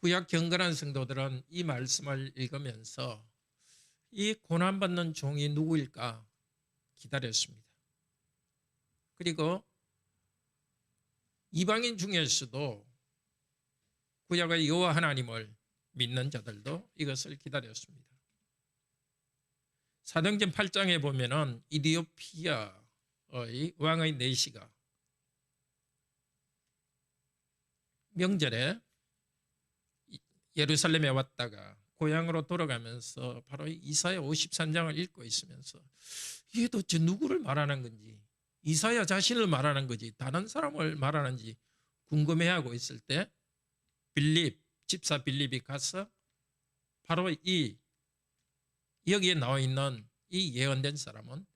구약 경건한 성도들은 이 말씀을 읽으면서 이 고난받는 종이 누구일까 기다렸습니다. 그리고 이방인 중에서도 구약의 여호와 하나님을 믿는 자들도 이것을 기다렸습니다. 사도행전 8장에 보면은 이디오피아의 왕의 내시가 명절에 예루살렘에 왔다가 고향으로 돌아가면서 바로 이사야 53장을 읽고 있으면서 이게 도대체 누구를 말하는 건지, 이사야 자신을 말하는 건지 다른 사람을 말하는지 궁금해하고 있을 때 집사 빌립이 가서 바로 여기에 나와 있는 이 예언된 사람은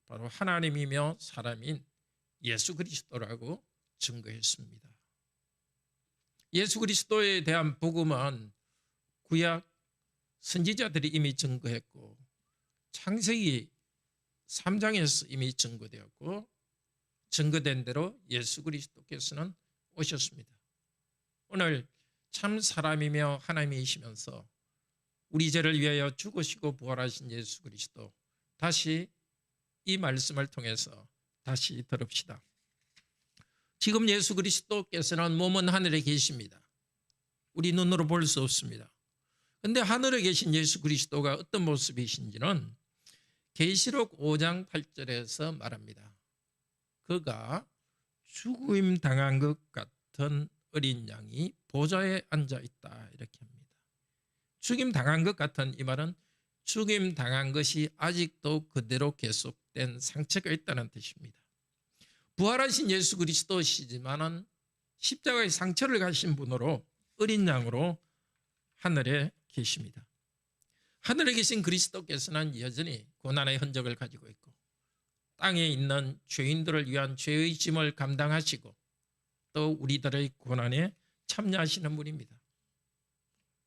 바로 하나님이며 사람인 예수 그리스도라고 증거했습니다. 예수 그리스도에 대한 복음은 구약 선지자들이 이미 증거했고 창세기 3장에서 이미 증거되었고 증거된 대로 예수 그리스도께서는 오셨습니다. 오늘 참 사람이며 하나님이시면서 우리 죄를 위하여 죽으시고 부활하신 예수 그리스도, 다시 이 말씀을 통해서 다시 들읍시다. 지금 예수 그리스도께서는 몸은 하늘에 계십니다. 우리 눈으로 볼 수 없습니다. 그런데 하늘에 계신 예수 그리스도가 어떤 모습이신지는 계시록 5장 8절에서 말합니다. 그가 죽임 당한 것 같은 어린 양이 보좌에 앉아 있다, 이렇게 합니다. 죽임 당한 것 같은, 이 말은 죽임 당한 것이 아직도 그대로 계속된 상처가 있다는 뜻입니다. 부활하신 예수 그리스도시지만은 십자가의 상처를 가신 분으로 어린 양으로 하늘에 계십니다. 하늘에 계신 그리스도께서는 여전히 고난의 흔적을 가지고 있고 땅에 있는 죄인들을 위한 죄의 짐을 감당하시고 또 우리들의 고난에 참여하시는 분입니다.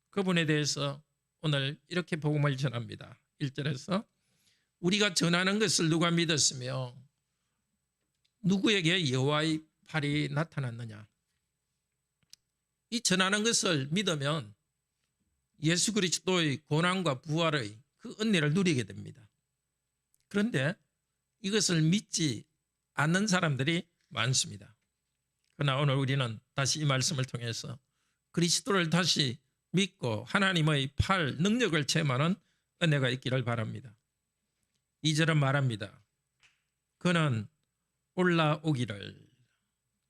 그분에 대해서 오늘 이렇게 복음을 전합니다. 1절에서 우리가 전하는 것을 누가 믿었으며 누구에게 여호와의 팔이 나타났느냐. 이 전하는 것을 믿으면 예수 그리스도의 고난과 부활의 그 은혜를 누리게 됩니다. 그런데 이것을 믿지 않는 사람들이 많습니다. 그러나 오늘 우리는 다시 이 말씀을 통해서 그리스도를 다시 믿고 하나님의 팔, 능력을 체험하는 은혜가 있기를 바랍니다. 2절은 말합니다. 그는 올라오기를,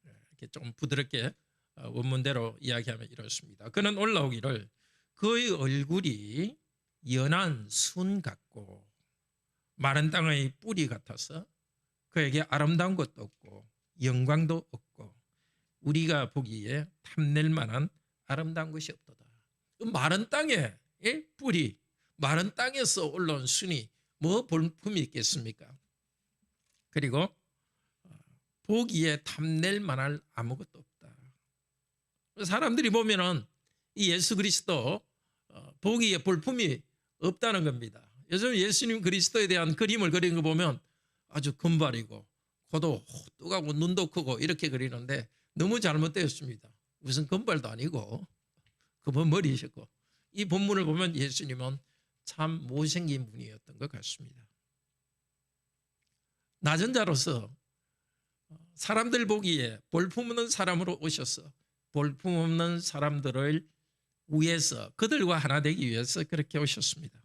이렇게 좀 부드럽게 원문대로 이야기하면 이렇습니다. 그는 올라오기를 그의 얼굴이 연한 순 같고 마른 땅의 뿌리 같아서 그에게 아름다운 것도 없고 영광도 없고 우리가 보기에 탐낼 만한 아름다운 것이 없도다. 마른 땅의 뿌리, 마른 땅에서 올라온 순이 뭐 볼품이 있겠습니까? 그리고 보기에 탐낼 만한 아무것도 없다. 사람들이 보면은 이 예수 그리스도 보기에 볼품이 없다는 겁니다. 요즘 예수님 그리스도에 대한 그림을 그린 거 보면 아주 금발이고 코도 뚝하고 눈도 크고 이렇게 그리는데 너무 잘못되었습니다. 무슨 금발도 아니고 그분 머리셨고, 이 본문을 보면 예수님은 참 못생긴 분이었던 것 같습니다. 낮은 자로서 사람들 보기에 볼품없는 사람으로 오셔서 볼품없는 사람들을 위해서, 그들과 하나 되기 위해서 그렇게 오셨습니다.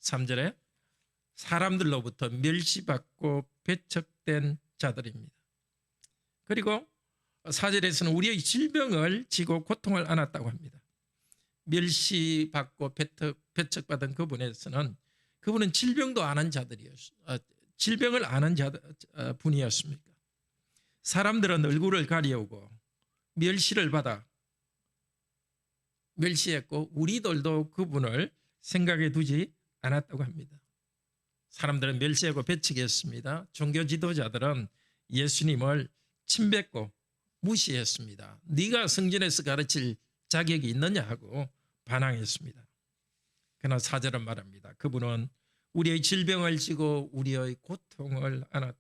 3절에 사람들로부터 멸시받고 배척된 자들입니다. 그리고 4절에서는 우리의 질병을 지고 고통을 안았다고 합니다. 멸시받고 배척받은 그분에서는 그분은 질병도 아는 자들이었어요. 질병을 아는 분이었습니까? 사람들은 얼굴을 가리우고 멸시를 받아 멸시했고 우리들도 그분을 생각해 두지 않았다고 합니다. 사람들은 멸시하고 배척했습니다. 종교 지도자들은 예수님을 침뱉고 무시했습니다. 네가 성전에서 가르칠 자격이 있느냐 하고 반항했습니다. 그러나 4절은 말합니다. 그분은 우리의 질병을 지고 우리의 고통을 안았다.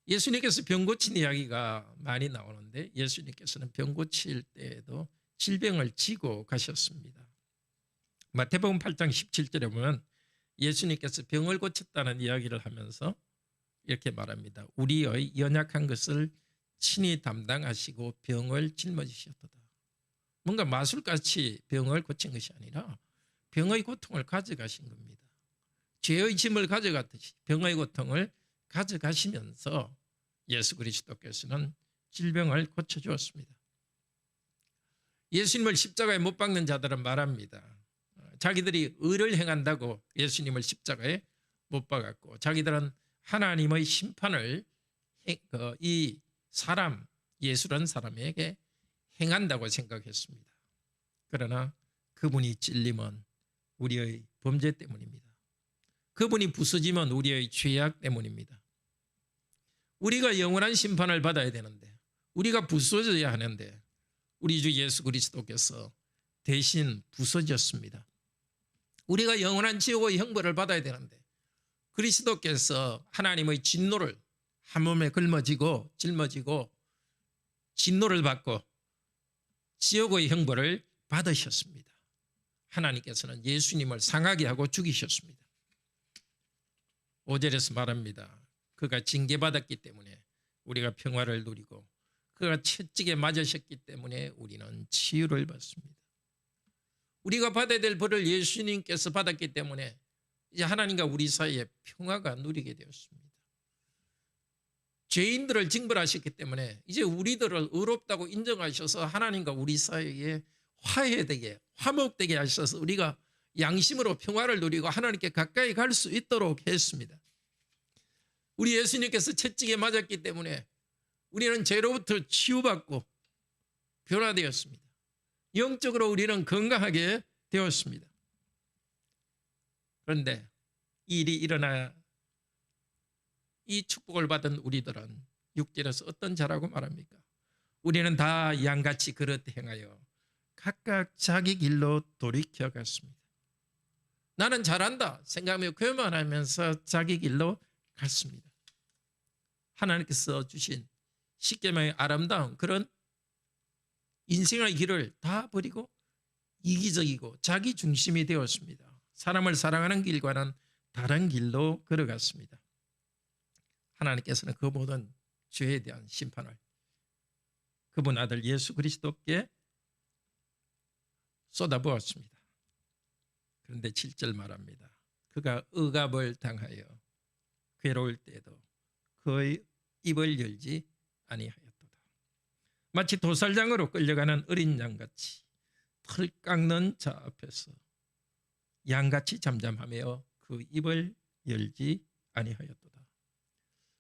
예수님께서 병 고친 이야기가 많이 나오는데 예수님께서는 병 고칠 때에도 질병을 지고 가셨습니다. 마태복음 8장 17절에 보면 예수님께서 병을 고쳤다는 이야기를 하면서 이렇게 말합니다. 우리의 연약한 것을 친히 담당하시고 병을 짊어지셨도다. 뭔가 마술같이 병을 고친 것이 아니라 병의 고통을 가져가신 겁니다. 죄의 짐을 가져갔듯이 병의 고통을 가져가시면서 예수 그리스도께서는 질병을 고쳐주었습니다. 예수님을 십자가에 못 박는 자들은 말합니다. 자기들이 의를 행한다고 예수님을 십자가에 못 박았고 자기들은 하나님의 심판을 이 사람, 예수라는 사람에게 행한다고 생각했습니다. 그러나 그분이 찔림은 우리의 범죄 때문입니다. 그분이 부서짐은 우리의 죄악 때문입니다. 우리가 영원한 심판을 받아야 되는데 우리가 부서져야 하는데 우리 주 예수 그리스도께서 대신 부서졌습니다. 우리가 영원한 지옥의 형벌을 받아야 되는데 그리스도께서 하나님의 진노를 한 몸에 짊어지고 진노를 받고 지옥의 형벌을 받으셨습니다. 하나님께서는 예수님을 상하게 하고 죽이셨습니다. 5절에서 말합니다. 그가 징계받았기 때문에 우리가 평화를 누리고 그가 채찍에 맞으셨기 때문에 우리는 치유를 받습니다. 우리가 받아야 될 벌을 예수님께서 받았기 때문에 이제 하나님과 우리 사이에 평화가 누리게 되었습니다. 죄인들을 징벌하셨기 때문에 이제 우리들을 의롭다고 인정하셔서 하나님과 우리 사이에 화해되게 화목되게 하셔서 우리가 양심으로 평화를 누리고 하나님께 가까이 갈 수 있도록 했습니다. 우리 예수님께서 채찍에 맞았기 때문에 우리는 죄로부터 치유받고 변화되었습니다. 영적으로 우리는 건강하게 되었습니다. 그런데 이 일이 일어나 이 축복을 받은 우리들은 6절에서 어떤 자라고 말합니까? 우리는 다 양같이 그릇 행하여 각각 자기 길로 돌이켜 갔습니다. 나는 잘한다 생각하며 교만하면서 자기 길로 갔습니다. 하나님께서 주신 십계명의 아름다운 그런 인생의 길을 다 버리고 이기적이고 자기 중심이 되었습니다. 사람을 사랑하는 길과는 다른 길로 걸어갔습니다. 하나님께서는 그 모든 죄에 대한 심판을 그분 아들 예수 그리스도께 쏟아부었습니다. 그런데 7절 말합니다. 그가 억압을 당하여 괴로울 때에도 그의 입을 열지 아니하였도다. 마치 도살장으로 끌려가는 어린 양같이 털 깎는 자 앞에서 양같이 잠잠하며 그 입을 열지 아니하였도다.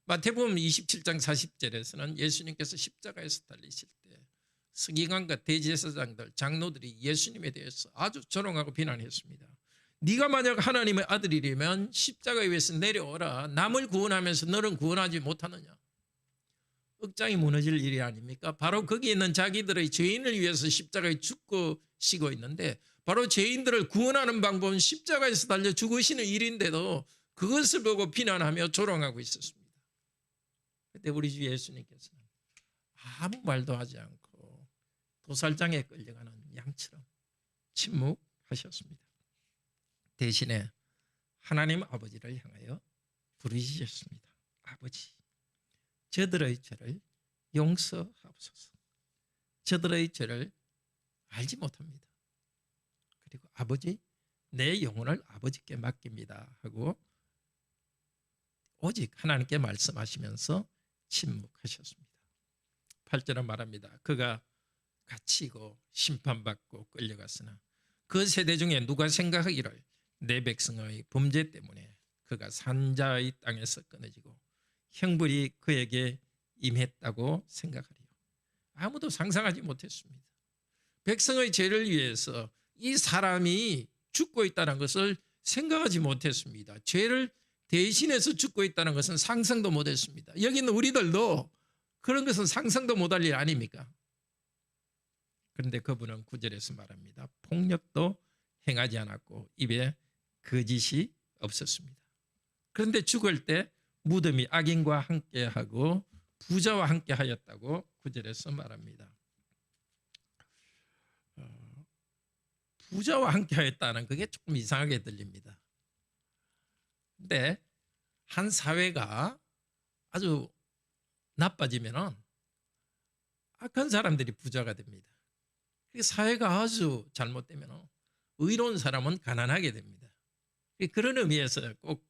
마태복음 27장 40절에서는 예수님께서 십자가에서 달리실 때 서기관과 대제사장들, 장로들이 예수님에 대해서 아주 조롱하고 비난했습니다. 네가 만약 하나님의 아들이라면 십자가 위에서 내려오라. 남을 구원하면서 너는 구원하지 못하느냐. 억장이 무너질 일이 아닙니까? 바로 거기 있는 자기들의 죄인을 위해서 십자가에 죽으시고 있는데 바로 죄인들을 구원하는 방법은 십자가에서 달려 죽으시는 일인데도 그것을 보고 비난하며 조롱하고 있었습니다. 그때 우리 주 예수님께서는 아무 말도 하지 않고 도살장에 끌려가는 양처럼 침묵하셨습니다. 대신에 하나님 아버지를 향하여 부르짖었습니다. 아버지, 저들의 죄를 용서하옵소서. 저들의 죄를 알지 못합니다. 그리고 아버지, 내 영혼을 아버지께 맡깁니다 하고 오직 하나님께 말씀하시면서 침묵하셨습니다. 8절은 말합니다. 그가 갇히고 심판받고 끌려갔으나 그 세대 중에 누가 생각하기를 내 백성의 범죄 때문에 그가 산자의 땅에서 끊어지고 형벌이 그에게 임했다고 생각하리요. 아무도 상상하지 못했습니다. 백성의 죄를 위해서 이 사람이 죽고 있다는 것을 생각하지 못했습니다. 죄를 대신해서 죽고 있다는 것은 상상도 못했습니다. 여기 있는 우리들도 그런 것은 상상도 못할 일 아닙니까? 그런데 그분은 9절에서 말합니다. 폭력도 행하지 않았고 입에 거짓이 없었습니다. 그런데 죽을 때 무덤이 악인과 함께하고 부자와 함께하였다고 9절에서 말합니다. 부자와 함께하였다는 그게 조금 이상하게 들립니다. 근데 한 사회가 아주 나빠지면은 악한 사람들이 부자가 됩니다. 사회가 아주 잘못되면 의로운 사람은 가난하게 됩니다. 그런 의미에서 꼭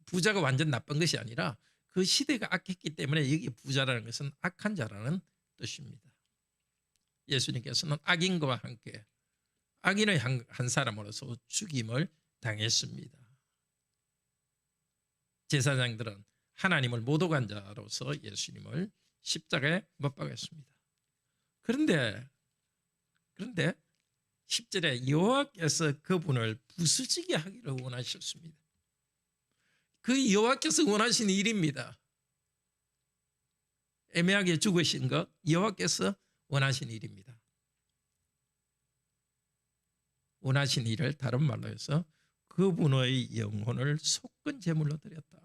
부자가 완전 나쁜 것이 아니라 그 시대가 악했기 때문에 여기 부자라는 것은 악한 자라는 뜻입니다. 예수님께서는 악인과 함께 악인의 한 사람으로서 죽임을 당했습니다. 제사장들은 하나님을 모독한 자로서 예수님을 십자가에 못 박았습니다. 그런데 10절에 여호와께서 그분을 부스지게 하기를 원하셨습니다. 그 여호와께서 원하신 일입니다. 애매하게 죽으신 것 여호와께서 원하신 일입니다. 원하신 일을 다른 말로 해서 그분의 영혼을 속건 제물로 드렸다.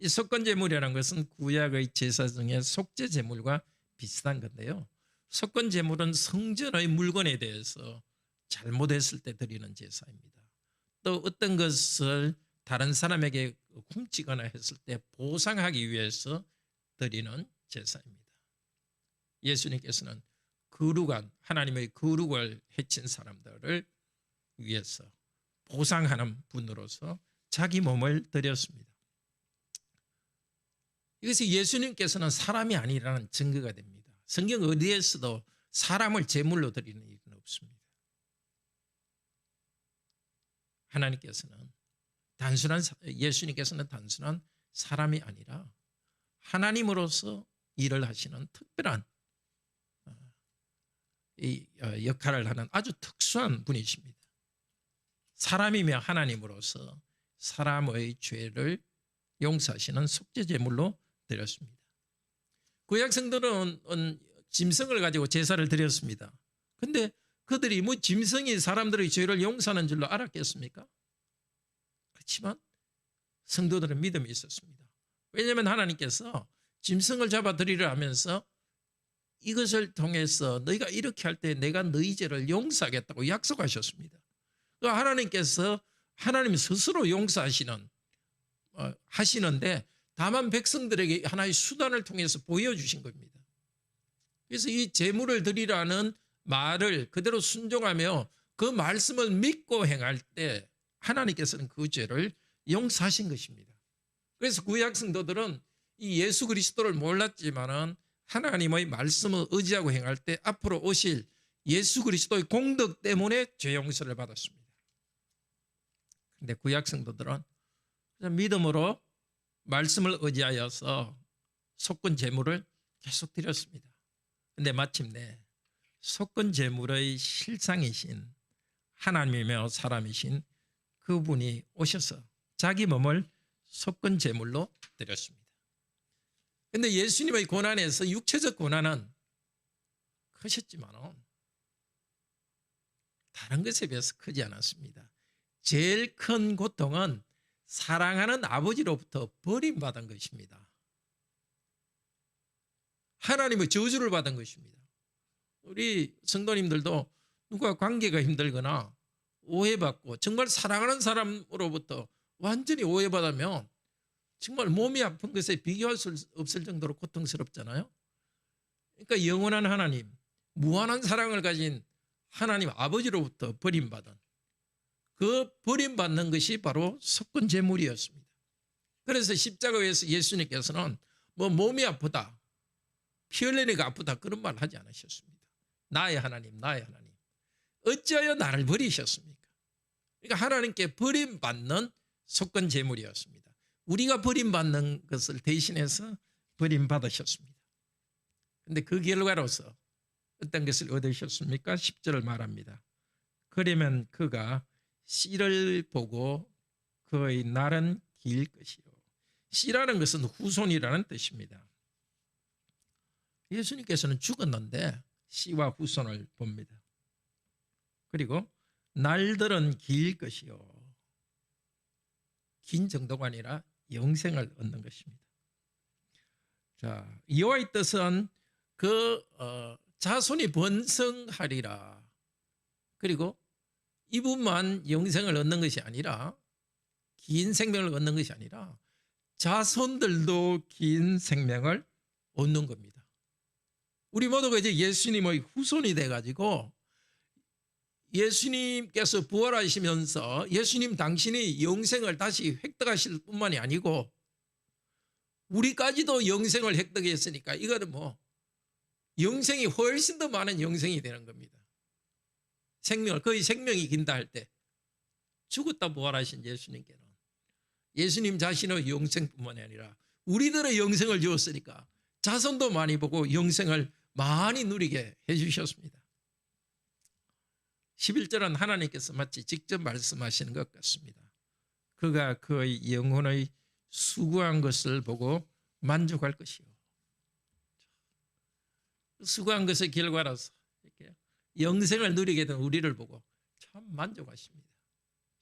이 속건 제물이라는 것은 구약의 제사 중에 속죄 제물과 비슷한 건데요. 속건 제물은 성전의 물건에 대해서 잘못했을 때 드리는 제사입니다. 또 어떤 것을 다른 사람에게 훔치거나 했을 때 보상하기 위해서 드리는 제사입니다. 예수님께서는 거룩한 하나님의 거룩을 해친 사람들을 위해서 보상하는 분으로서 자기 몸을 드렸습니다. 이것이 예수님께서는 사람이 아니라는 증거가 됩니다. 성경 어디에서도 사람을 제물로 드리는 일은 없습니다. 예수님께서는 단순한 사람이 아니라 하나님으로서 일을 하시는 특별한 역할을 하는 아주 특수한 분이십니다. 사람이며 하나님으로서 사람의 죄를 용서하시는 속죄 제물로 드렸습니다. 구약 성도는 짐승을 가지고 제사를 드렸습니다. 그런데 그들이 뭐 짐승이 사람들의 죄를 용서하는 줄로 알았겠습니까? 그렇지만 성도들은 믿음이 있었습니다. 왜냐하면 하나님께서 짐승을 잡아 드리려 하면서 이것을 통해서 너희가 이렇게 할 때 내가 너희 죄를 용서하겠다고 약속하셨습니다. 하나님께서 하나님 스스로 용서하시는데 다만 백성들에게 하나의 수단을 통해서 보여주신 겁니다. 그래서 이 제물을 드리라는 말을 그대로 순종하며 그 말씀을 믿고 행할 때 하나님께서는 그 죄를 용서하신 것입니다. 그래서 구약 성도들은 이 예수 그리스도를 몰랐지만은 하나님의 말씀을 의지하고 행할 때 앞으로 오실 예수 그리스도의 공덕 때문에 죄 용서를 받았습니다. 그런데 구약 성도들은 믿음으로 말씀을 의지하여서 속건 제물을 계속 드렸습니다. 그런데 마침내 속건 제물의 실상이신 하나님이며 사람이신 그분이 오셔서 자기 몸을 속건 제물로 드렸습니다. 그런데 예수님의 고난에서 육체적 고난은 크셨지만 다른 것에 비해서 크지 않았습니다. 제일 큰 고통은 사랑하는 아버지로부터 버림받은 것입니다. 하나님의 저주를 받은 것입니다. 우리 성도님들도 누가 관계가 힘들거나 오해받고 정말 사랑하는 사람으로부터 완전히 오해받으면 정말 몸이 아픈 것에 비교할 수 없을 정도로 고통스럽잖아요. 그러니까 영원한 하나님, 무한한 사랑을 가진 하나님 아버지로부터 버림받은 그 버림받는 것이 바로 속건 제물이었습니다. 그래서 십자가에서 예수님께서는 뭐 몸이 아프다, 피 흘리니까 아프다 그런 말 하지 않으셨습니다. 나의 하나님, 나의 하나님, 어찌하여 나를 버리셨습니까? 그러니까 하나님께 버림받는 속건 제물이었습니다. 우리가 버림받는 것을 대신해서 버림받으셨습니다. 그런데 그 결과로서 어떤 것을 얻으셨습니까? 10절을 말합니다. 그러면 그가 씨를 보고 그의 날은 길 것이요. 씨라는 것은 후손이라는 뜻입니다. 예수님께서는 죽었는데 씨와 후손을 봅니다. 그리고 날들은 길 것이요. 긴 정도가 아니라 영생을 얻는 것입니다. 자, 여호와의 뜻은 그 자손이 번성하리라. 그리고 이분만 영생을 얻는 것이 아니라, 긴 생명을 얻는 것이 아니라 자손들도 긴 생명을 얻는 겁니다. 우리 모두가 이제 예수님의 후손이 돼가지고 예수님께서 부활하시면서 예수님 당신이 영생을 다시 획득하실 뿐만이 아니고 우리까지도 영생을 획득했으니까 이거는 뭐 영생이 훨씬 더 많은 영생이 되는 겁니다. 생명을, 거의 생명이 긴다 할 때 죽었다 부활하신 예수님께는 예수님 자신의 영생뿐만이 아니라 우리들의 영생을 주었으니까 자손도 많이 보고 영생을 많이 누리게 해주셨습니다. 11절은 하나님께서 마치 직접 말씀하시는 것 같습니다. 그가 그의 영혼의 수고한 것을 보고 만족할 것이요. 수고한 것의 결과라서 이렇게 영생을 누리게 된 우리를 보고 참 만족하십니다.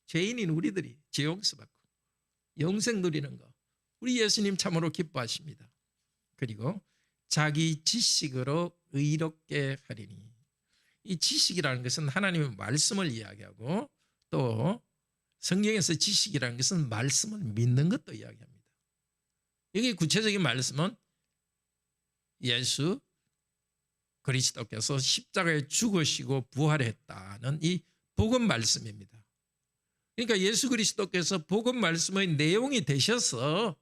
죄인인 우리들이 죄 용서받고 영생 누리는 거 우리 예수님 참으로 기뻐하십니다. 그리고 자기 지식으로 의롭게 하리니, 이 지식이라는 것은 하나님의 말씀을 이야기하고 또 성경에서 지식이라는 것은 말씀을 믿는 것도 이야기합니다. 여기 구체적인 말씀은 예수 그리스도께서 십자가에 죽으시고 부활했다는 이 복음 말씀입니다. 그러니까 예수 그리스도께서 복음 말씀의 내용이 되셔서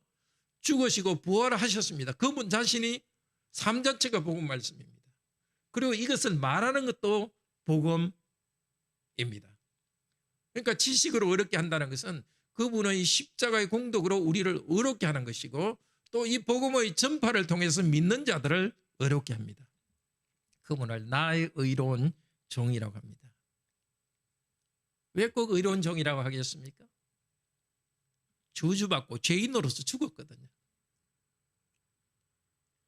죽으시고 부활하셨습니다. 그분 자신이 삶 자체가 복음 말씀입니다. 그리고 이것을 말하는 것도 복음입니다. 그러니까 지식으로 어렵게 한다는 것은 그분의 십자가의 공덕으로 우리를 어렵게 하는 것이고 또 이 복음의 전파를 통해서 믿는 자들을 어렵게 합니다. 그분을 나의 의로운 종이라고 합니다. 왜 꼭 의로운 종이라고 하겠습니까? 저주받고 죄인으로서 죽었거든요.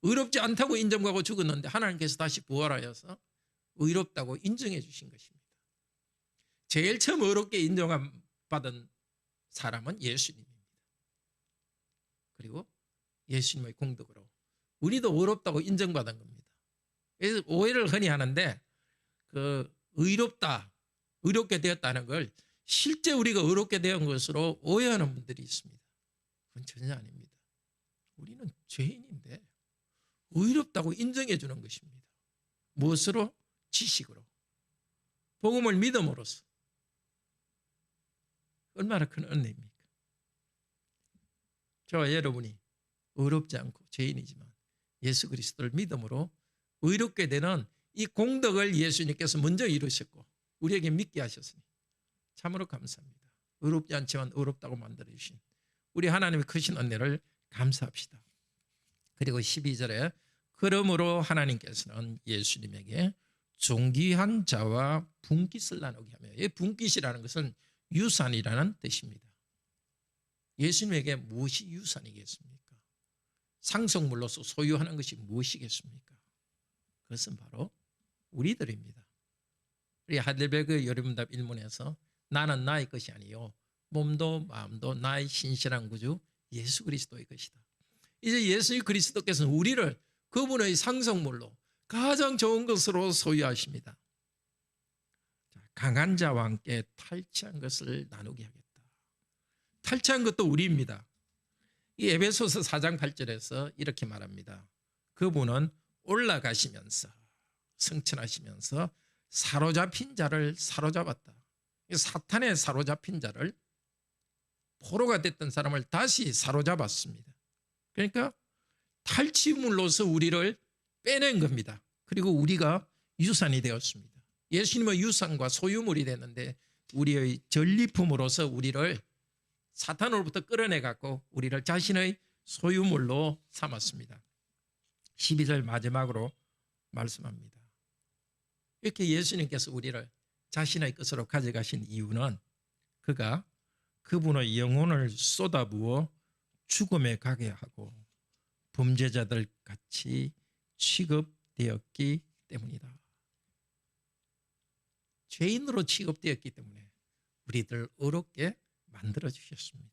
의롭지 않다고 인정하고 죽었는데 하나님께서 다시 부활하여서 의롭다고 인정해 주신 것입니다. 제일 처음 의롭게 인정받은 사람은 예수님입니다. 그리고 예수님의 공덕으로 우리도 의롭다고 인정받은 겁니다. 그래서 오해를 흔히 하는데 그 의롭게 되었다는 걸 실제 우리가 의롭게 된 것으로 오해하는 분들이 있습니다. 그건 전혀 아닙니다. 우리는 죄인인데 의롭다고 인정해 주는 것입니다. 무엇으로? 지식으로. 복음을 믿음으로써. 얼마나 큰 은혜입니까? 저와 여러분이 의롭지 않고 죄인이지만 예수 그리스도를 믿음으로 의롭게 되는 이 공덕을 예수님께서 먼저 이루셨고 우리에게 믿게 하셨으니 참으로 감사합니다. 의롭지 않지만 의롭다고 만들어주신 우리 하나님의 크신 은혜를 감사합시다. 그리고 12절에 그러므로 하나님께서는 예수님에게 존귀한 자와 분깃을 나누게 하며, 이 분깃이라는 것은 유산이라는 뜻입니다. 예수님에게 무엇이 유산이겠습니까? 상속물로서 소유하는 것이 무엇이겠습니까? 그것은 바로 우리들입니다. 우리 하델베르그 요리문답 1문에서 나는 나의 것이 아니요 몸도 마음도 나의 신실한 구주 예수 그리스도의 것이다. 이제 예수 그리스도께서는 우리를 그분의 상속물로 가장 좋은 것으로 소유하십니다. 강한 자와 함께 탈취한 것을 나누게 하겠다. 탈취한 것도 우리입니다. 이 에베소서 4장 8절에서 이렇게 말합니다. 그분은 올라가시면서 승천하시면서 사로잡힌 자를 사로잡았다. 사탄에 사로잡힌 자를, 포로가 됐던 사람을 다시 사로잡았습니다. 그러니까 탈취물로서 우리를 빼낸 겁니다. 그리고 우리가 유산이 되었습니다. 예수님의 유산과 소유물이 됐는데 우리의 전리품으로서 우리를 사탄으로부터 끌어내 갖고 우리를 자신의 소유물로 삼았습니다. 12절 마지막으로 말씀합니다. 이렇게 예수님께서 우리를 자신의 것으로 가져가신 이유는 그가 그분의 영혼을 쏟아부어 죽음에 가게 하고 범죄자들 같이 취급되었기 때문이다. 죄인으로 취급되었기 때문에 우리들 의롭게 만들어 주셨습니다.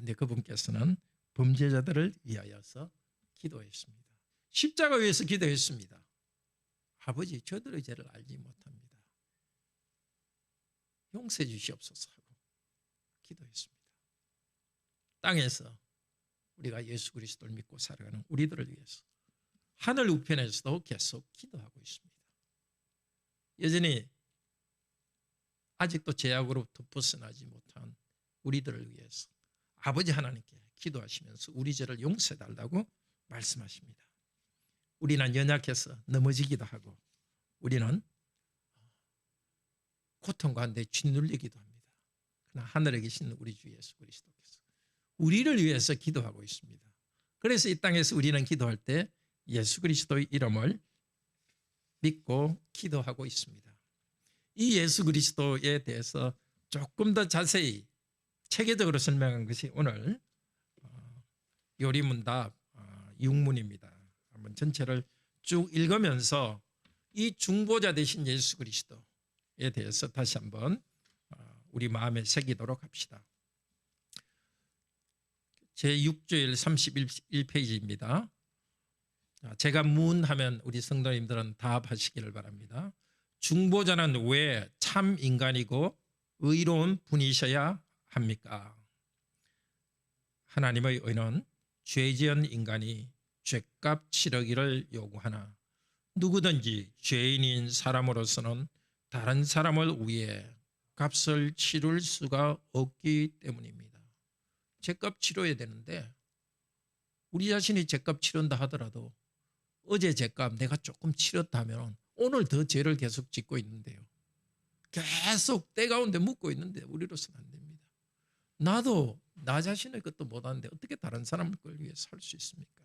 근데 그분께서는 범죄자들을 위하여서 기도했습니다. 십자가 위에서 기도했습니다. 아버지, 저들의 죄를 알지 못합니다. 용서해 주시옵소서 하고 기도했습니다. 땅에서 우리가 예수 그리스도를 믿고 살아가는 우리들을 위해서 하늘 우편에서도 계속 기도하고 있습니다. 여전히 아직도 죄악으로부터 벗어나지 못한 우리들을 위해서 아버지 하나님께 기도하시면서 우리 죄를 용서해 달라고 말씀하십니다. 우리는 연약해서 넘어지기도 하고 우리는 고통 가운데 짓눌리기도 합니다. 그러나 하늘에 계신 우리 주 예수 그리스도께서 우리를 위해서 기도하고 있습니다. 그래서 이 땅에서 우리는 기도할 때 예수 그리스도의 이름을 믿고 기도하고 있습니다. 이 예수 그리스도에 대해서 조금 더 자세히 체계적으로 설명한 것이 오늘 요리문답 6문입니다. 한번 전체를 쭉 읽으면서 이 중보자 되신 예수 그리스도에 대해서 다시 한번 우리 마음에 새기도록 합시다. 제6조일 31페이지입니다. 제가 문하면 우리 성도님들은 답하시기를 바랍니다. 중보자는 왜 참 인간이고 의로운 분이셔야 합니까? 하나님의 의는 죄 지은 인간이 죄값 치르기를 요구하나 누구든지 죄인인 사람으로서는 다른 사람을 위해 값을 치를 수가 없기 때문입니다. 죄값 치러야 되는데 우리 자신이 죄값 치른다 하더라도 어제 죄값 내가 조금 치렀다면 오늘 더 죄를 계속 짓고 있는데요. 계속 때 가운데 묻고 있는데 우리로서는 안 됩니다. 나도 나 자신의 것도 못하는데 어떻게 다른 사람을 위해 살 수 있습니까?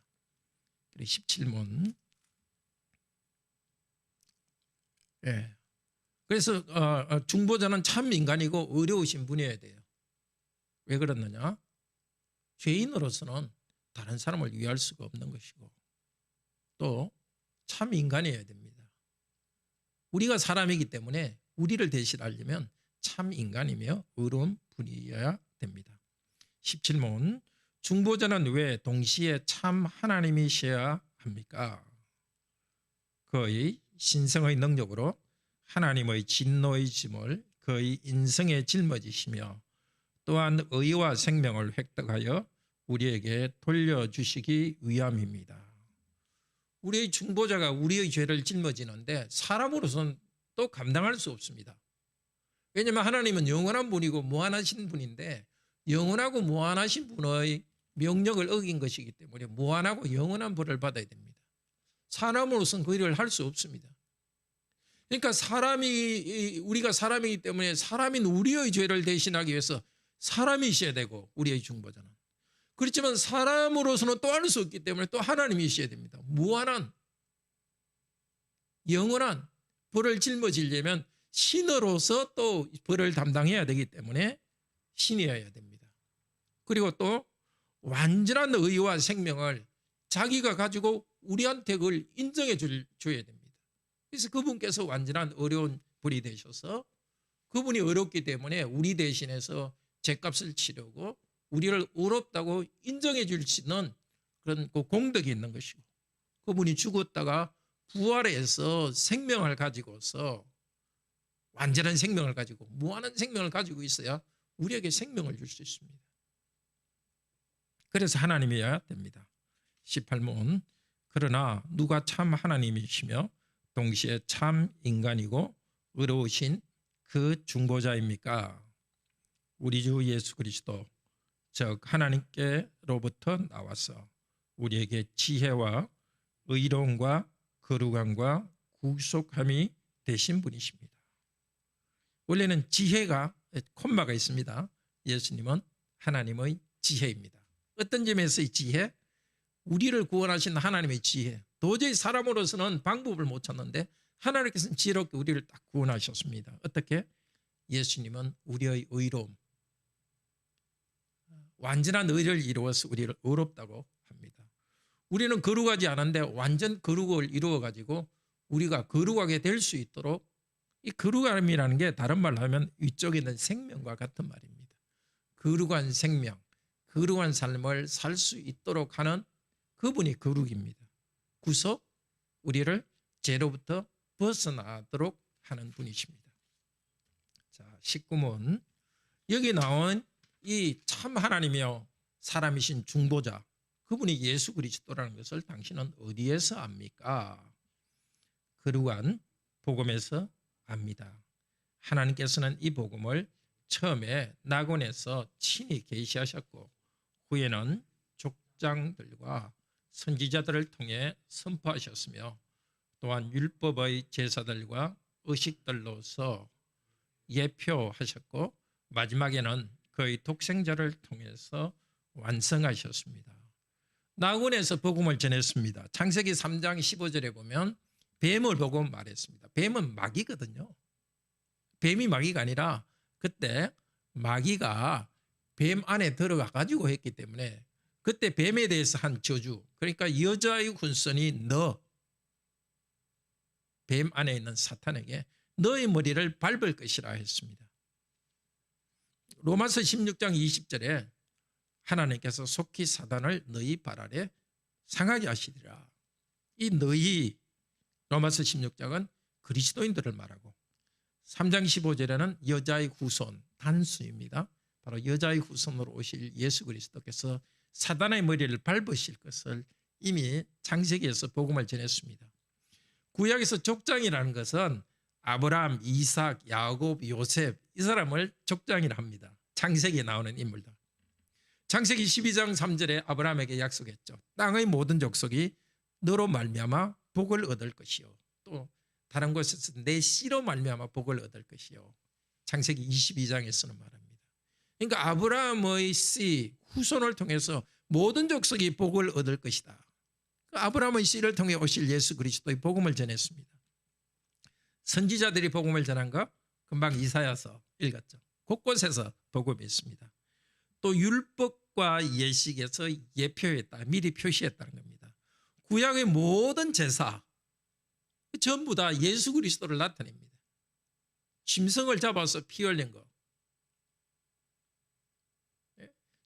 17문. 예. 그래서 중보자는 참 인간이고 의로우신 분이어야 돼요. 왜 그러느냐? 죄인으로서는 다른 사람을 위할 수가 없는 것이고 또 참 인간이어야 됩니다. 우리가 사람이기 때문에 우리를 대신하려면 참 인간이며 의로운 분이어야 됩니다. 17문. 중보자는 왜 동시에 참 하나님이셔야 합니까? 그의 신성의 능력으로 하나님의 진노의 짐을 그의 인성에 짊어지시며 또한 의와 생명을 획득하여 우리에게 돌려주시기 위함입니다. 우리의 중보자가 우리의 죄를 짊어지는데 사람으로서는 또 감당할 수 없습니다. 왜냐하면 하나님은 영원한 분이고 무한하신 분인데 영원하고 무한하신 분의 명령을 어긴 것이기 때문에 무한하고 영원한 벌을 받아야 됩니다. 사람으로서는 그 일을 할 수 없습니다. 그러니까 우리가 사람이기 때문에 사람인 우리의 죄를 대신하기 위해서 사람이 있어야 되고 우리의 중보자는. 그렇지만 사람으로서는 또 할 수 없기 때문에 또 하나님이 있어야 됩니다. 무한한 영원한 벌을 짊어지려면 신으로서 또 벌을 담당해야 되기 때문에 신이어야 됩니다. 그리고 또 완전한 의와 생명을 자기가 가지고 우리한테 그걸 인정해 줘야 됩니다. 그래서 그분께서 완전한 어려운 분이 되셔서 그분이 어렵기 때문에 우리 대신해서 죄값을 치르고 우리를 의롭다고 인정해 줄 수 있는 그런 그 공덕이 있는 것이고 그분이 죽었다가 부활해서 생명을 가지고서 완전한 생명을 가지고 무한한 생명을 가지고 있어야 우리에게 생명을 줄 수 있습니다. 그래서 하나님이어야 됩니다. 18문. 그러나 누가 참 하나님이시며 동시에 참 인간이고 의로우신 그 중보자입니까? 우리 주 예수 그리스도 즉 하나님께로부터 나와서 우리에게 지혜와 의로움과 거룩함과 구속함이 되신 분이십니다. 원래는 지혜가 콤마가 있습니다. 예수님은 하나님의 지혜입니다. 어떤 점에서의 지혜? 우리를 구원하신 하나님의 지혜. 도저히 사람으로서는 방법을 못 찾는데 하나님께서는 지혜롭게 우리를 딱 구원하셨습니다. 어떻게? 예수님은 우리의 의로움, 완전한 의를 이루어서 우리를 의롭다고 합니다. 우리는 거룩하지 않은데 완전 거룩을 이루어가지고 우리가 거룩하게 될 수 있도록 이 거룩함이라는 게 다른 말로 하면 위쪽에 있는 생명과 같은 말입니다. 거룩한 생명, 거룩한 삶을 살 수 있도록 하는 그분이 거룩입니다. 구속, 우리를 죄로부터 벗어나도록 하는 분이십니다. 자, 19문. 여기 나온 이 참 하나님이여 사람이신 중보자, 그분이 예수 그리스도라는 것을 당신은 어디에서 압니까? 거룩한 복음에서 압니다. 하나님께서는 이 복음을 처음에 낙원에서 친히 계시하셨고 후에는 족장들과 선지자들을 통해 선포하셨으며 또한 율법의 제사들과 의식들로서 예표하셨고 마지막에는 그의 독생자를 통해서 완성하셨습니다. 낙원에서 복음을 전했습니다. 창세기 3장 15절에 보면 뱀을 보고 말했습니다. 뱀은 마귀거든요. 뱀이 마귀가 아니라 그때 마귀가 뱀 안에 들어가 가지고 했기 때문에 그때 뱀에 대해서 한 저주, 그러니까 여자의 hun선이 너, 뱀 안에 있는 사탄에게 너의 머리를 밟을 것이라 했습니다. 로마서 16장 20절에 하나님께서 속히 사단을 너희 발 아래 상하게 하시리라. 이 너희, 로마서 16장은 그리스도인들을 말하고 3장 15절에는 여자의 후손, 단수입니다. 바로 여자의 후손으로 오실 예수 그리스도께서 사단의 머리를 밟으실 것을 이미 창세기에서 복음을 전했습니다. 구약에서 족장이라는 것은 아브라함, 이삭, 야곱, 요셉, 이 사람을 족장이라 합니다. 창세기에 나오는 인물들. 창세기 12장 3절에 아브라함에게 약속했죠. 땅의 모든 족속이 너로 말미암아 복을 얻을 것이요. 또 다른 곳에서 내 씨로 말미암아 복을 얻을 것이요. 창세기 22장에서는 말합니다. 그러니까 아브라함의 씨, 후손을 통해서 모든 족속이 복을 얻을 것이다. 아브라함의 씨를 통해 오실 예수 그리스도의 복음을 전했습니다. 선지자들이 복음을 전한 거 금방 이사야서 읽었죠. 곳곳에서 복음이 있습니다. 또 율법과 예식에서 예표했다, 미리 표시했다는 겁니다. 구약의 모든 제사 전부 다 예수 그리스도를 나타냅니다. 짐승을 잡아서 피 흘린 거.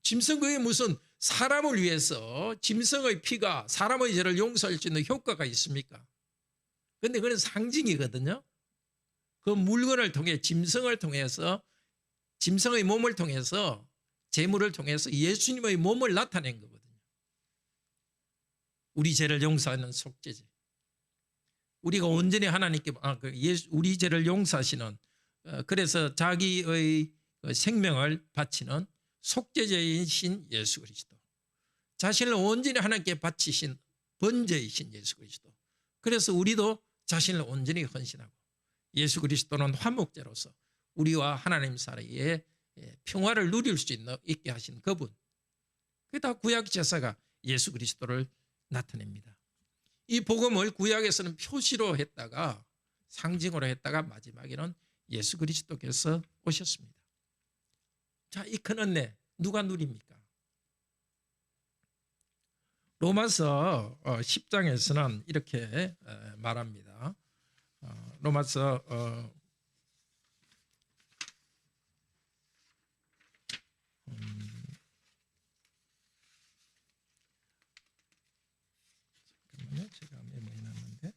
짐승, 그게 무슨 사람을 위해서 짐승의 피가 사람의 죄를 용서할 수 있는 효과가 있습니까? 그런데 그건 상징이거든요. 그 물건을 통해, 짐승을 통해서, 짐승의 몸을 통해서, 제물을 통해서 예수님의 몸을 나타낸 거거든요. 우리 죄를 용서하는 속죄제. 우리가 온전히 하나님께 우리 죄를 용서하시는, 그래서 자기의 생명을 바치는 속죄제이신 예수 그리스도, 자신을 온전히 하나님께 바치신 번제이신 예수 그리스도. 그래서 우리도 자신을 온전히 헌신하고 예수 그리스도는 화목제로서 우리와 하나님 사이에 평화를 누릴 수 있게 하신 그분. 그게 다 구약 제사가 예수 그리스도를 나타냅니다. 이 복음을 구약에서는 표시로 했다가 상징으로 했다가 마지막에는 예수 그리스도께서 오셨습니다. 자, 이 큰 은혜 누가 누립니까? 로마서 10장에서는 이렇게 말합니다. 로마서 잠깐만요, 제가 메모해 놨는데.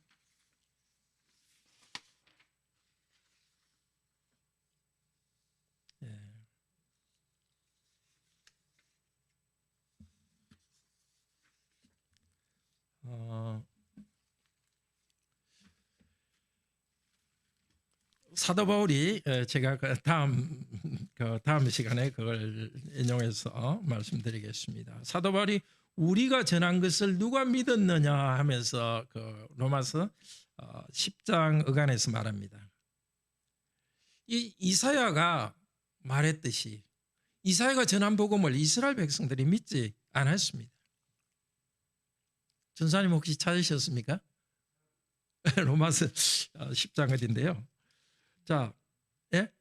사도 바울이 제가 다음 시간에 그걸 인용해서 말씀드리겠습니다. 사도 바울이 우리가 전한 것을 누가 믿었느냐 하면서 그 로마서 10장 어간에서 말합니다. 이 이사야가 말했듯이 이사야가 전한 복음을 이스라엘 백성들이 믿지 않았습니다. 전사님 혹시 찾으셨습니까? 로마서 10장 어딘데요? 자, 예?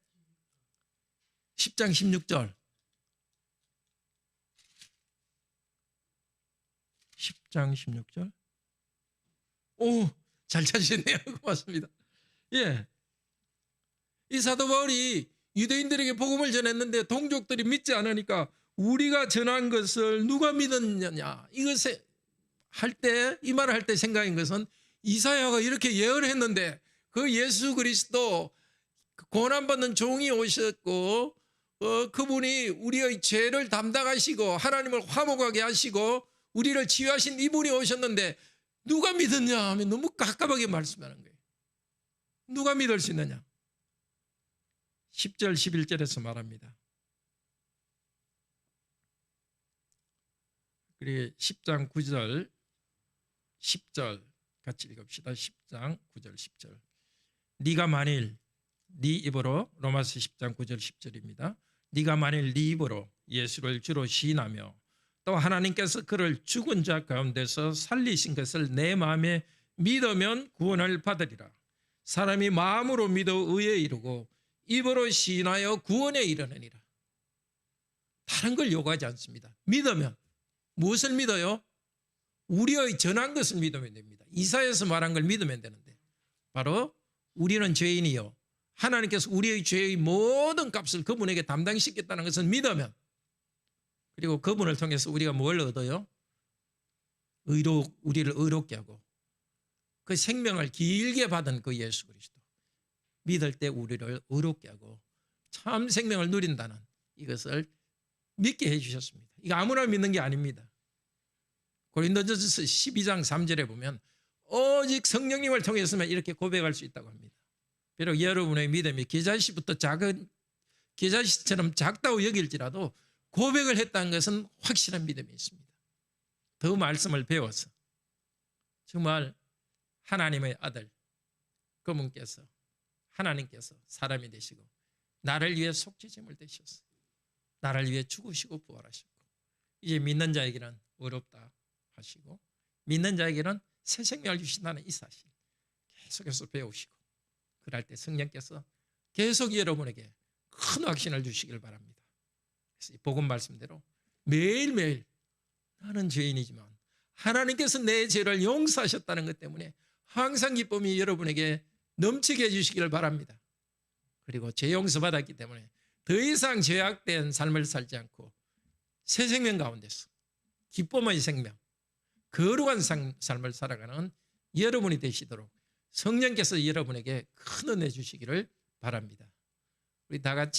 10장 16절. 10장 16절. 오, 잘 찾으셨네요. 고맙습니다. 예. 이 사도 바울이 유대인들에게 복음을 전했는데 동족들이 믿지 않으니까 우리가 전한 것을 누가 믿었느냐. 이것에 할 때, 이 말을 할 때 생각인 것은 이사야가 이렇게 예언했는데 그 예수 그리스도 고난받는 종이 오셨고 그분이 우리의 죄를 담당하시고 하나님을 화목하게 하시고 우리를 치유하신 이분이 오셨는데 누가 믿었냐 하면 너무 깝깝하게 말씀하는 거예요. 누가 믿을 수 있느냐. 10절 11절에서 말합니다. 그리고 10장 9절 10절 같이 읽읍시다. 10장 9절 10절. 네가 만일 네 입으로 로마서 10장 9절 10절입니다. 네가 만일 네 입으로 예수를 주로 시인하며 또 하나님께서 그를 죽은 자 가운데서 살리신 것을 내 마음에 믿으면 구원을 받으리라. 사람이 마음으로 믿어 의에 이르고 입으로 시인하여 구원에 이르느니라. 다른 걸 요구하지 않습니다. 믿으면 무엇을 믿어요? 우리의 전한 것을 믿으면 됩니다. 이사야에서 말한 걸 믿으면 되는데 바로 우리는 죄인이요 하나님께서 우리의 죄의 모든 값을 그분에게 담당시켰다는 것을 믿으면 그리고 그분을 통해서 우리가 뭘 얻어요? 우리를 의롭게 하고 그 생명을 길게 받은 그 예수 그리스도 믿을 때 우리를 의롭게 하고 참 생명을 누린다는 이것을 믿게 해주셨습니다. 이거 아무나 믿는 게 아닙니다. 고린도전서 12장 3절에 보면 오직 성령님을 통해서만 이렇게 고백할 수 있다고 합니다. 비록 여러분의 믿음이 겨자씨부터 작은 겨자씨처럼 작다고 여길지라도 고백을 했다는 것은 확실한 믿음이 있습니다. 더 말씀을 배워서 정말 하나님의 아들 그분께서 하나님께서 사람이 되시고 나를 위해 속죄제물 되셨어요. 나를 위해 죽으시고 부활하셨고 이제 믿는 자에게는 의롭다 하시고 믿는 자에게는 새 생명을 주신다는 이 사실 계속해서 배우시고 그럴 때 성령께서 계속 여러분에게 큰 확신을 주시길 바랍니다. 그래서 이 복음 말씀대로 매일매일 나는 죄인이지만 하나님께서 내 죄를 용서하셨다는 것 때문에 항상 기쁨이 여러분에게 넘치게 해주시기를 바랍니다. 그리고 죄 용서받았기 때문에 더 이상 죄악된 삶을 살지 않고 새 생명 가운데서 기쁨의 생명, 거룩한 삶을 살아가는 여러분이 되시도록 성령께서 여러분에게 큰 은혜 주시기를 바랍니다. 우리 다 같이